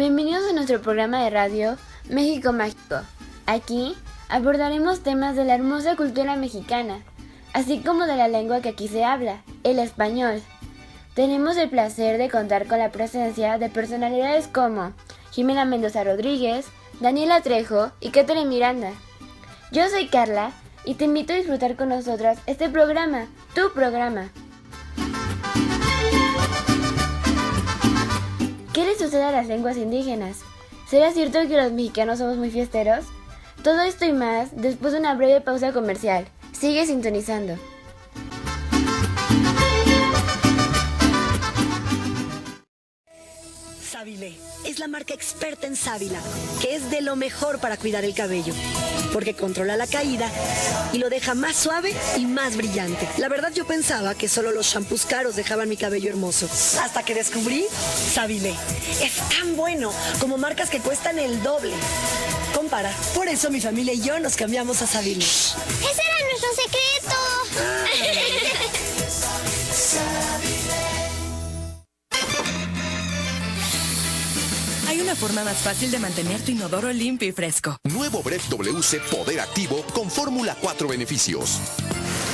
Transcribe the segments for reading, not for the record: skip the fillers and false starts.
Bienvenidos a nuestro programa de radio México Mágico. Aquí abordaremos temas de la hermosa cultura mexicana, así como de la lengua que aquí se habla, el español. Tenemos el placer de contar con la presencia de personalidades como Jimena Mendoza Rodríguez, Daniela Trejo y Catherine Miranda. Yo soy Carla y te invito a disfrutar con nosotras este programa, tu programa. ¿Qué le sucede a las lenguas indígenas? ¿Será cierto que los mexicanos somos muy fiesteros? Todo esto y más después de una breve pausa comercial. Sigue sintonizando. Sábile es la marca experta en sábila, que es de lo mejor para cuidar el cabello, porque controla la caída y lo deja más suave y más brillante. La verdad yo pensaba que solo los shampoos caros dejaban mi cabello hermoso, hasta que descubrí Sábile. Es tan bueno como marcas que cuestan el doble. Compara. Por eso mi familia y yo nos cambiamos a Sábile. ¡Ese era nuestro secreto! Hay una forma más fácil de mantener tu inodoro limpio y fresco. Nuevo Bref WC Poder Activo con fórmula 4 beneficios.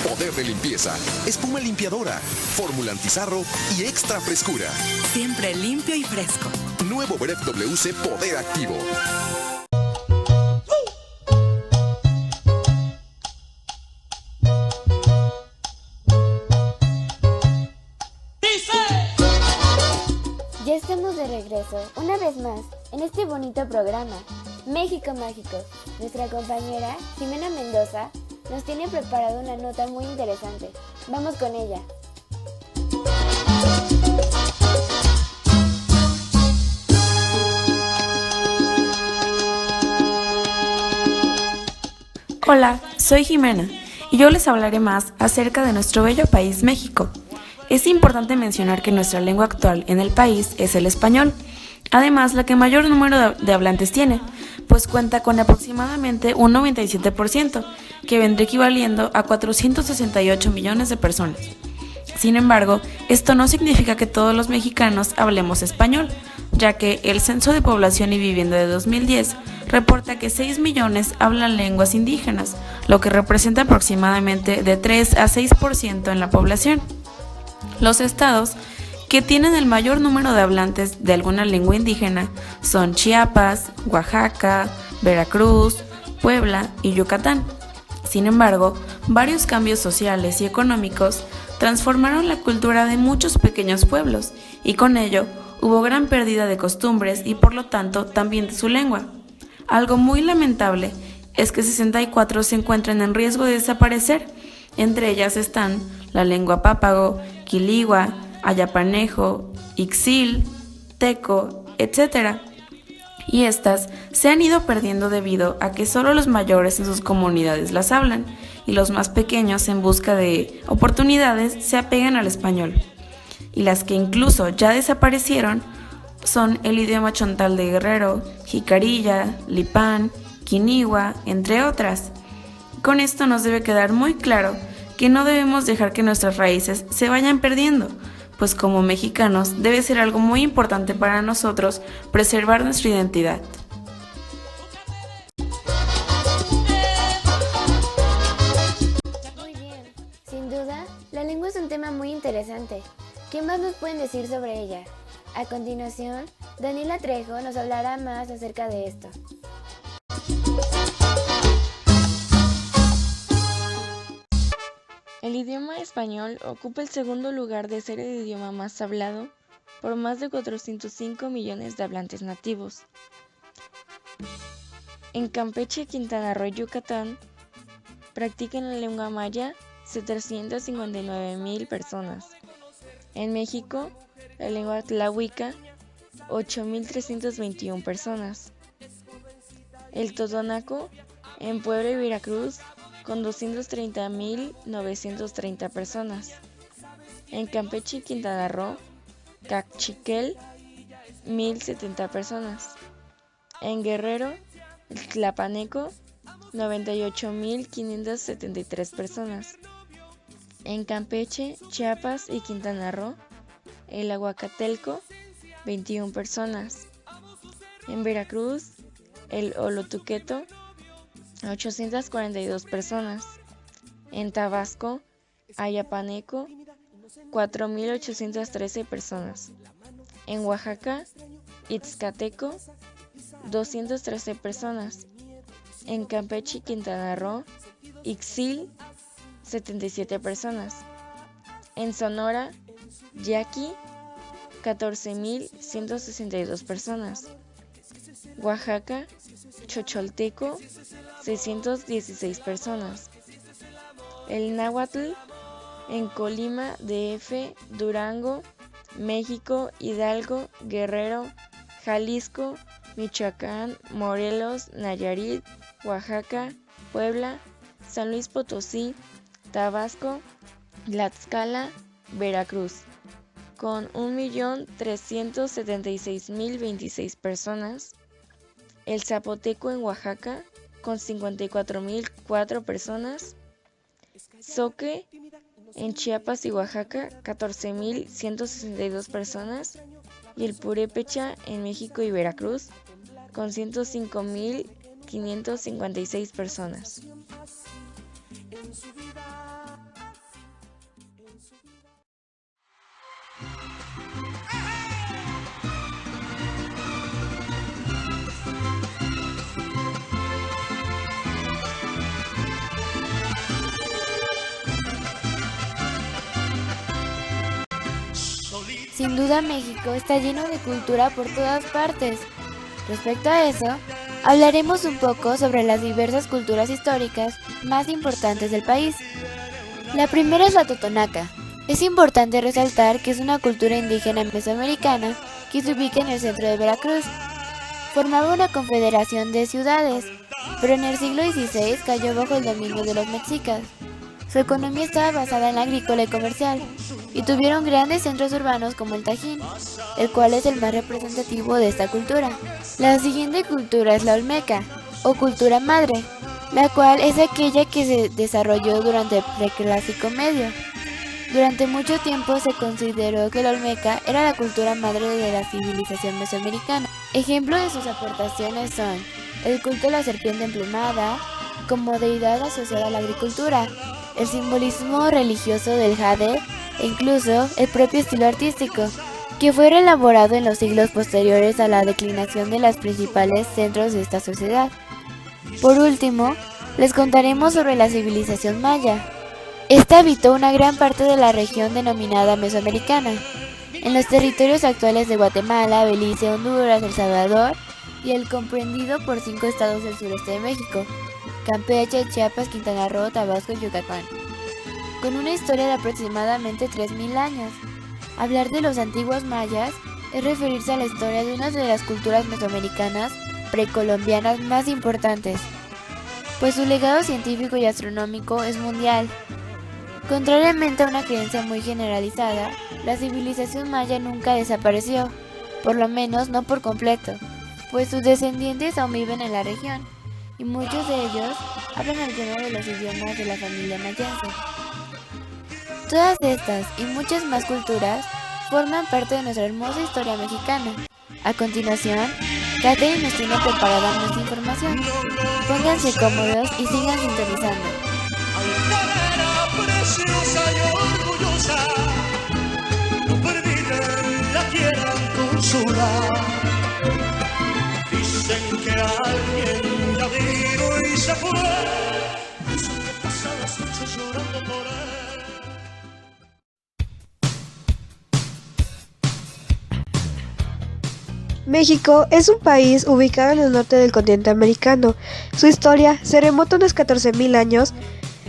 Poder de limpieza, espuma limpiadora, fórmula antizarro y extra frescura. Siempre limpio y fresco. Nuevo Bref WC Poder Activo. Ya estamos de regreso, una vez más, en este bonito programa, México Mágico. Nuestra compañera, Jimena Mendoza, nos tiene preparado una nota muy interesante. Vamos con ella. Hola, soy Jimena y yo les hablaré más acerca de nuestro bello país México. Es importante mencionar que nuestra lengua actual en el país es el español, además la que mayor número de hablantes tiene, pues cuenta con aproximadamente un 97%, que vendría equivaliendo a 468 millones de personas. Sin embargo, esto no significa que todos los mexicanos hablemos español, ya que el Censo de Población y Vivienda de 2010 reporta que 6 millones hablan lenguas indígenas, lo que representa aproximadamente de 3 a 6% en la población. Los estados que tienen el mayor número de hablantes de alguna lengua indígena son Chiapas, Oaxaca, Veracruz, Puebla y Yucatán. Sin embargo, varios cambios sociales y económicos transformaron la cultura de muchos pequeños pueblos y con ello hubo gran pérdida de costumbres y por lo tanto también de su lengua. Algo muy lamentable es que 64 se encuentran en riesgo de desaparecer. Entre ellas están la lengua pápago, quiligua, ayapanejo, ixil, teco, etc. Y estas se han ido perdiendo debido a que solo los mayores en sus comunidades las hablan y los más pequeños en busca de oportunidades se apegan al español. Y las que incluso ya desaparecieron son el idioma chontal de Guerrero, jicarilla, lipán, quinigua, entre otras. Con esto nos debe quedar muy claro que no debemos dejar que nuestras raíces se vayan perdiendo, pues como mexicanos debe ser algo muy importante para nosotros preservar nuestra identidad. Muy bien, sin duda, la lengua es un tema muy interesante. ¿Qué más nos pueden decir sobre ella? A continuación, Daniela Trejo nos hablará más acerca de esto. El idioma español ocupa el segundo lugar de ser el idioma más hablado por más de 405 millones de hablantes nativos. En Campeche, Quintana Roo y Yucatán practican la lengua maya 759,000 personas. En México, la lengua tlahuica 8,321 personas. El totonaco en Puebla y Veracruz con 230,930 personas. En Campeche y Quintana Roo, cachiquel, 1,070 personas. En Guerrero, el tlapaneco, 98,573 personas. En Campeche, Chiapas y Quintana Roo, el aguacatelco, 21 personas. En Veracruz, el Olotuqueto, 842 personas. En Tabasco, Ayapaneco, 4.813 personas. En Oaxaca, Ixcateco, 213 personas. En Campeche y Quintana Roo, Ixil, 77 personas. En Sonora, Yaqui, 14.162 personas. Oaxaca, Chocholteco, 616 personas. El Náhuatl, en Colima, DF, Durango, México, Hidalgo, Guerrero, Jalisco, Michoacán, Morelos, Nayarit, Oaxaca, Puebla, San Luis Potosí, Tabasco, Tlaxcala, Veracruz, con 1.376.026 personas. El Zapoteco en Oaxaca, con 54.004 personas. Zoque en Chiapas y Oaxaca, 14.162 personas. Y el Purépecha en México y Veracruz, con 105.556 personas. Sin duda México está lleno de cultura por todas partes. Respecto a eso, hablaremos un poco sobre las diversas culturas históricas más importantes del país. La primera es la totonaca. Es importante resaltar que es una cultura indígena mesoamericana que se ubica en el centro de Veracruz. Formaba una confederación de ciudades, pero en el siglo XVI cayó bajo el dominio de los mexicas. Su economía estaba basada en la agrícola y comercial, y tuvieron grandes centros urbanos como el Tajín, el cual es el más representativo de esta cultura. La siguiente cultura es la olmeca, o cultura madre, la cual es aquella que se desarrolló durante el Preclásico Medio. Durante mucho tiempo se consideró que la olmeca era la cultura madre de la civilización mesoamericana. Ejemplos de sus aportaciones son el culto a la serpiente emplumada, como deidad asociada a la agricultura, el simbolismo religioso del jade e incluso el propio estilo artístico, que fue reelaborado en los siglos posteriores a la declinación de los principales centros de esta sociedad. Por último, les contaremos sobre la civilización maya. Esta habitó una gran parte de la región denominada Mesoamericana, en los territorios actuales de Guatemala, Belice, Honduras, El Salvador y el comprendido por 5 estados del sureste de México: Campeche, Chiapas, Quintana Roo, Tabasco y Yucatán. Con una historia de aproximadamente 3.000 años. Hablar de los antiguos mayas es referirse a la historia de una de las culturas mesoamericanas precolombianas más importantes, pues su legado científico y astronómico es mundial. Contrariamente a una creencia muy generalizada, la civilización maya nunca desapareció, por lo menos no por completo, pues sus descendientes aún viven en la región, y muchos de ellos hablan alguno de los idiomas de la familia mayense. Todas estas y muchas más culturas forman parte de nuestra hermosa historia mexicana. A continuación, Katherine nos tiene preparada más información. Pónganse cómodos y sigan sintonizando. Preciosa y orgullosa, no permiten la quieran consolar. Dicen que alguien la vino y se fue, dicen que pasa las noches llorando por él. México es un país ubicado en el norte del continente americano. Su historia se remonta a unos 14.000 años,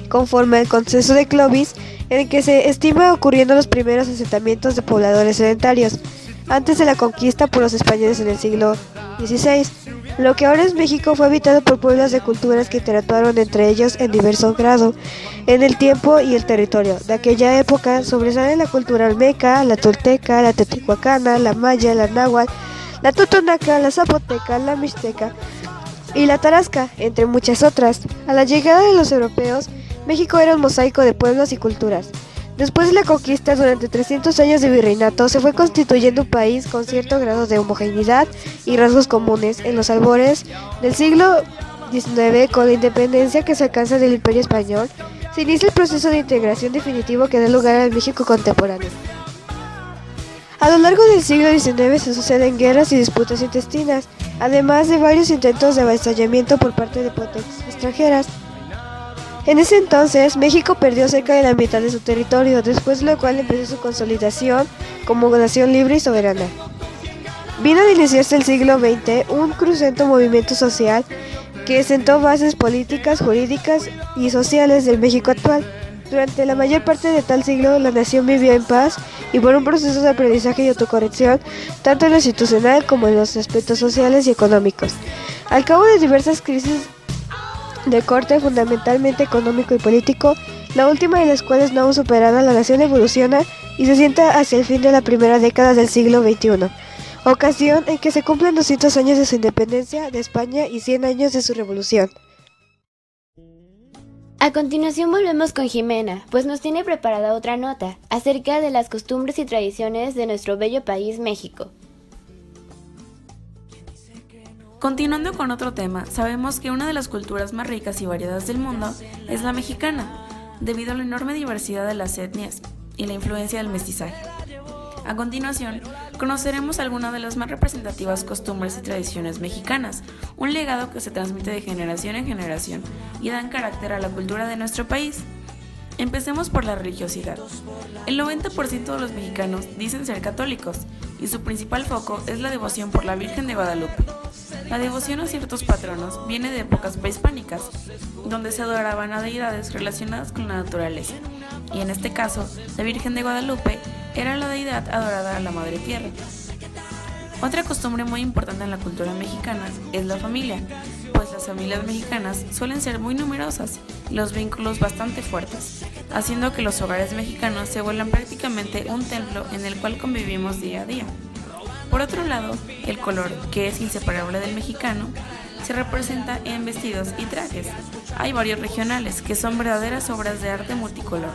conforme al consenso de Clovis, en el que se estima ocurriendo los primeros asentamientos de pobladores sedentarios, antes de la conquista por los españoles en el siglo XVI. Lo que ahora es México fue habitado por pueblos de culturas que interactuaron entre ellos en diverso grado, en el tiempo y el territorio. De aquella época sobresalen la cultura olmeca, la tolteca, la teotihuacana, la maya, la náhuatl, la totonaca, la zapoteca, la mixteca y la tarasca, entre muchas otras. A la llegada de los europeos, México era un mosaico de pueblos y culturas. Después de la conquista, durante 300 años de virreinato, se fue constituyendo un país con cierto grado de homogeneidad y rasgos comunes. En los albores del siglo XIX, con la independencia que se alcanza del Imperio Español, se inicia el proceso de integración definitivo que da lugar al México contemporáneo. A lo largo del siglo XIX se suceden guerras y disputas intestinas, además de varios intentos de avasallamiento por parte de potencias extranjeras. En ese entonces, México perdió cerca de la mitad de su territorio, después de lo cual empezó su consolidación como nación libre y soberana. Vino a iniciarse el siglo XX un cruento movimiento social que sentó bases políticas, jurídicas y sociales del México actual. Durante la mayor parte de tal siglo, la nación vivió en paz y por un proceso de aprendizaje y autocorrección, tanto en lo institucional como en los aspectos sociales y económicos. Al cabo de diversas crisis de corte fundamentalmente económico y político, la última de las cuales no aún superada, la nación evoluciona y se sienta hacia el fin de la primera década del siglo XXI, ocasión en que se cumplen 200 años de su independencia de España y 100 años de su revolución. A continuación volvemos con Jimena, pues nos tiene preparada otra nota acerca de las costumbres y tradiciones de nuestro bello país México. Continuando con otro tema, sabemos que una de las culturas más ricas y variadas del mundo es la mexicana, debido a la enorme diversidad de las etnias y la influencia del mestizaje. A continuación, conoceremos algunas de las más representativas costumbres y tradiciones mexicanas, un legado que se transmite de generación en generación y dan carácter a la cultura de nuestro país. Empecemos por la religiosidad. El 90% de los mexicanos dicen ser católicos y su principal foco es la devoción por la Virgen de Guadalupe. La devoción a ciertos patronos viene de épocas prehispánicas, donde se adoraban a deidades relacionadas con la naturaleza, y en este caso, la Virgen de Guadalupe era la deidad adorada a la Madre Tierra. Otra costumbre muy importante en la cultura mexicana es la familia, pues las familias mexicanas suelen ser muy numerosas y los vínculos bastante fuertes, haciendo que los hogares mexicanos se vuelvan prácticamente un templo en el cual convivimos día a día. Por otro lado, el color, que es inseparable del mexicano, se representa en vestidos y trajes. Hay varios regionales, que son verdaderas obras de arte multicolor.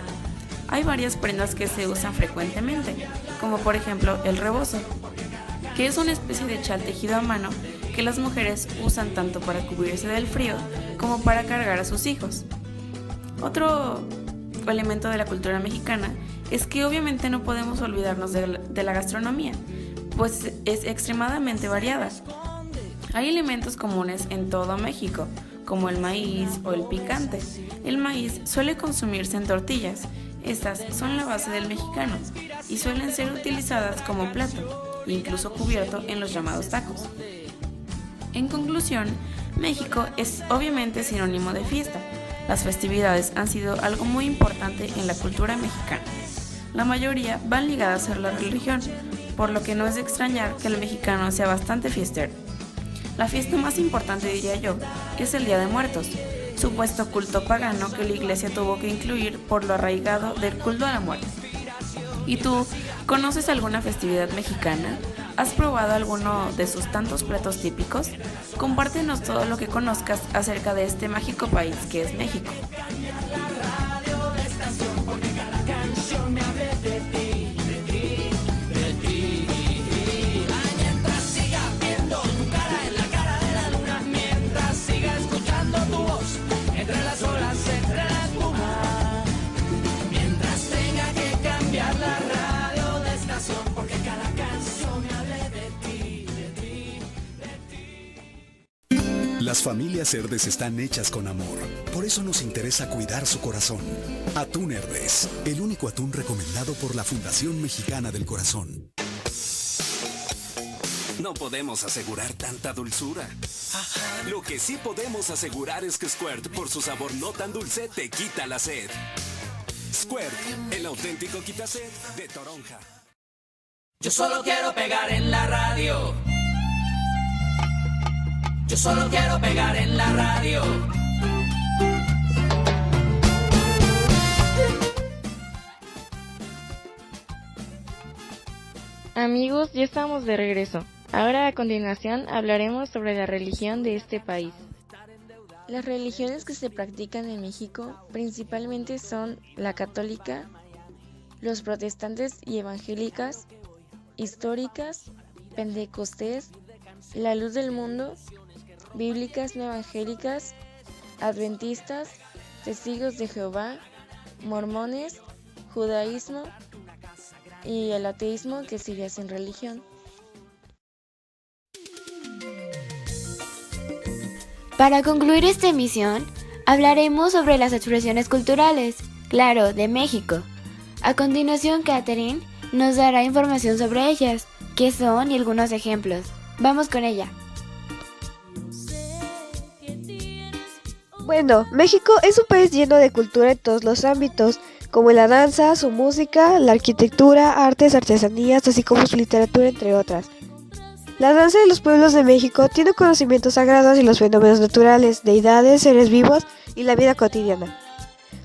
Hay varias prendas que se usan frecuentemente, como por ejemplo el rebozo, que es una especie de chal tejido a mano que las mujeres usan tanto para cubrirse del frío como para cargar a sus hijos. Otro elemento de la cultura mexicana es que obviamente no podemos olvidarnos de la gastronomía, pues es extremadamente variada. Hay elementos comunes en todo México, como el maíz o el picante. El maíz suele consumirse en tortillas. Estas son la base del mexicano y suelen ser utilizadas como plato, incluso cubierto en los llamados tacos. En conclusión, México es obviamente sinónimo de fiesta. Las festividades han sido algo muy importante en la cultura mexicana. La mayoría van ligadas a la religión, por lo que no es de extrañar que el mexicano sea bastante fiestero. La fiesta más importante, diría yo, es el Día de Muertos, supuesto culto pagano que la iglesia tuvo que incluir por lo arraigado del culto a la muerte. ¿Y tú, conoces alguna festividad mexicana? ¿Has probado alguno de sus tantos platos típicos? Compártenos todo lo que conozcas acerca de este mágico país que es México. Las familias Herdes están hechas con amor. Por eso nos interesa cuidar su corazón. Atún Herdes, el único atún recomendado por la Fundación Mexicana del Corazón. No podemos asegurar tanta dulzura. Lo que sí podemos asegurar es que Squirt, por su sabor no tan dulce, te quita la sed. Squirt, el auténtico quitased de toronja. Yo solo quiero pegar en la radio. Yo solo quiero pegar en la radio. Amigos, ya estamos de regreso. Ahora a continuación hablaremos sobre la religión de este país. Las religiones que se practican en México principalmente son la católica, los protestantes y evangélicas, históricas, pentecostés, la luz del mundo, bíblicas no evangélicas, adventistas, testigos de Jehová, mormones, judaísmo y el ateísmo que sigue sin religión. Para concluir esta emisión, hablaremos sobre las expresiones culturales, claro, de México. A continuación, Catherine nos dará información sobre ellas, qué son y algunos ejemplos. Vamos con ella. Bueno, México es un país lleno de cultura en todos los ámbitos, como la danza, su música, la arquitectura, artes, artesanías, así como su literatura, entre otras. La danza de los pueblos de México tiene conocimientos sagrados y los fenómenos naturales, deidades, seres vivos y la vida cotidiana.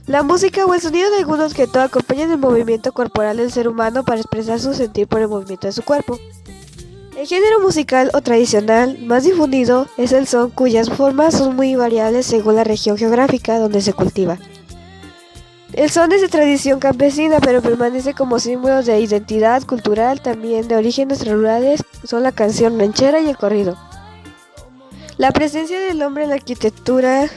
La música o el sonido de algunos que todo acompañan el movimiento corporal del ser humano para expresar su sentir por el movimiento de su cuerpo. El género musical o tradicional más difundido es el son, cuyas formas son muy variables según la región geográfica donde se cultiva. El son es de tradición campesina, pero permanece como símbolo de identidad cultural, también de orígenes rurales, son la canción ranchera y el corrido. La presencia del hombre en la arquitectura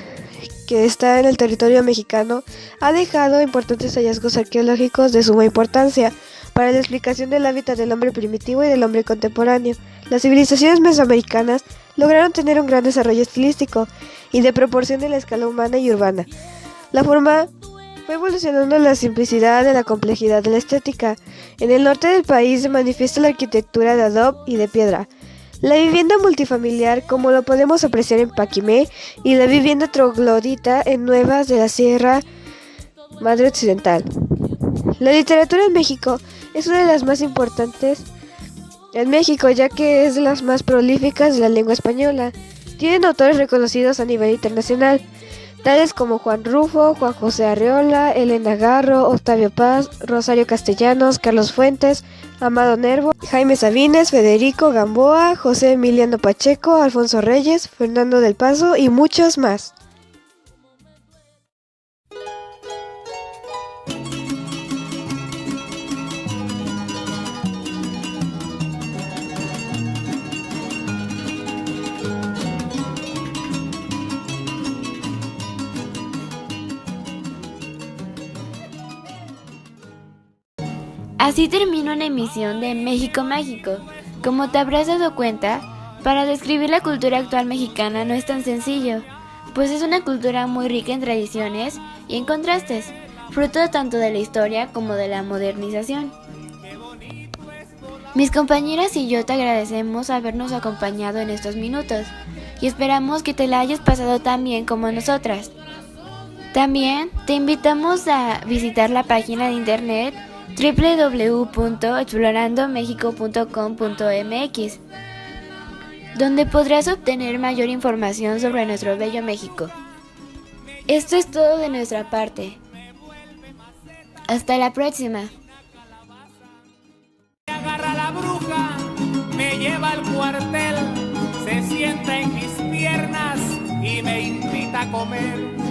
que está en el territorio mexicano ha dejado importantes hallazgos arqueológicos de suma importancia para la explicación del hábitat del hombre primitivo y del hombre contemporáneo. Las civilizaciones mesoamericanas lograron tener un gran desarrollo estilístico y de proporción de la escala humana y urbana. La forma fue evolucionando la simplicidad de la complejidad de la estética. En el norte del país se manifiesta la arquitectura de adobe y de piedra, la vivienda multifamiliar, como lo podemos apreciar en Paquimé, y la vivienda troglodita en Nuevas de la Sierra Madre Occidental. La literatura en México es una de las más importantes en México, ya que es de las más prolíficas de la lengua española. Tienen autores reconocidos a nivel internacional, tales como Juan Rufo, Juan José Arreola, Elena Garro, Octavio Paz, Rosario Castellanos, Carlos Fuentes, Amado Nervo, Jaime Sabines, Federico Gamboa, José Emiliano Pacheco, Alfonso Reyes, Fernando del Paso y muchos más. Así termina una emisión de México Mágico. Como te habrás dado cuenta, para describir la cultura actual mexicana no es tan sencillo, pues es una cultura muy rica en tradiciones y en contrastes, fruto tanto de la historia como de la modernización. Mis compañeras y yo te agradecemos habernos acompañado en estos minutos y esperamos que te la hayas pasado tan bien como nosotras. También te invitamos a visitar la página de internet www.explorandomexico.com.mx, donde podrás obtener mayor información sobre nuestro bello México. Esto es todo de nuestra parte. Hasta la próxima. Me agarra la bruja, me lleva al cuartel, se sienta en mis piernas y me invita a comer.